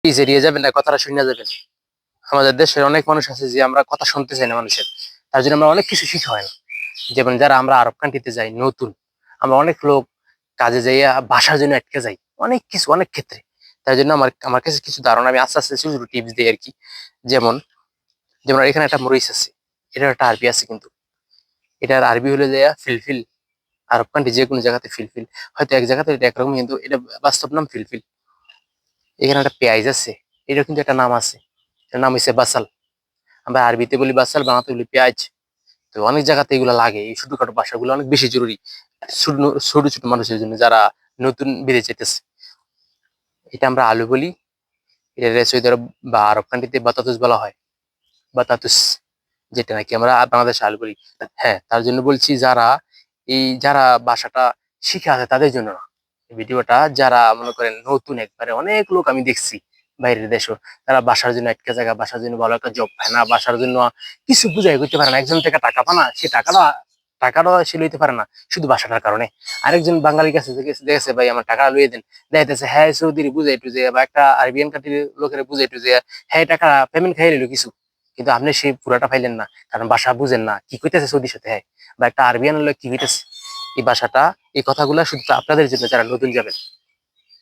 Please এড়িয়ে যাবেন না, কথাটা শুনে যাবেন। আমাদের দেশের অনেক মানুষ আছে যে আমরা কথা শুনতে চাই না মানুষের, তার জন্য আমরা অনেক কিছু শিখা হয় না। যেমন যারা আমরা আরব কান্ট্রিতে যাই নতুন, আমরা অনেক লোক কাজে যাইয়া ভাষার জন্য আটকে যাই, অনেক কিছু অনেক ক্ষেত্রে। তার জন্য আমার আমার কাছে কিছু ধারণা, আমি আস্তে আস্তে ছোট টিপস দিই আর কি। যেমন যেমন এখানে একটা মরিচ আছে, এটার একটা আরবি আছে কিন্তু। এটার আরবি হলে যাইয়া ফিলফিল। আরব কান্ট্রি যে কোনো জায়গাতে ফিলফিল, হয়তো এক জায়গাতে এটা একরকম কিন্তু এটা বাস্তব নাম ফিলফিল। এখানে একটা পেঁয়াজ আছে, এটার কিন্তু একটা নাম আছে, এটার নাম হচ্ছে বাসাল। আমরা আরবিতে বলি বাসাল, বাংলাতে বলি পেঁয়াজ। তো অনেক জায়গাতে এগুলো লাগে, এই ছোটখাটো ভাষাগুলো অনেক বেশি জরুরি ছোট ছোট ছোট মানুষের জন্য যারা নতুন বেড়ে যেতেছে। এটা আমরা আলু বলি, এটা সৌদি আরব বা আরব কান্ট্রিতে বাতাতুস বলা হয়, বাতাতুস, যেটা নাকি আমরা বাংলাদেশে আলু বলি। হ্যাঁ, তার জন্য বলছি যারা যারা ভাষাটা শিখে আছে তাদের জন্য না। এই ভিডিওটা যারা মনে করেন নতুন একবারে, অনেক লোক আমি দেখছি বাইরের দেশও, তারা বাসার জন্য একটা জায়গা, বাসার জন্য ভালো একটা জব পায় না, বাসার জন্য কিছু বুঝাই করতে পারে না। একজন থেকে টাকা পানা, সে টাকাটা সে লইতে পারে না শুধু বাসাটার কারণে। আরেকজন বাঙালির কাছে দেখেছে ভাই আমার টাকা লইয়ে দেন, দেখতেছে হ্যাঁ সৌদির বুঝাই টুঝে বা একটা আরবিয়ান কান্ট্রির লোকের বুঝাই টুঝে হ্যাঁ টাকা পেমেন্ট খাই নিল কিছু, কিন্তু আপনি সেই পুরাটা পাইলেন না, কারণ ভাষা বুঝেন না কি কইতেছে সৌদির সাথে। হ্যাঁ, বা একটা আরবিয়ান লোক কি হইতেছে, এই ভাষাটা, এই কথাগুলো শুধু আপনাদের জন্য যারা নতুন যাবেন।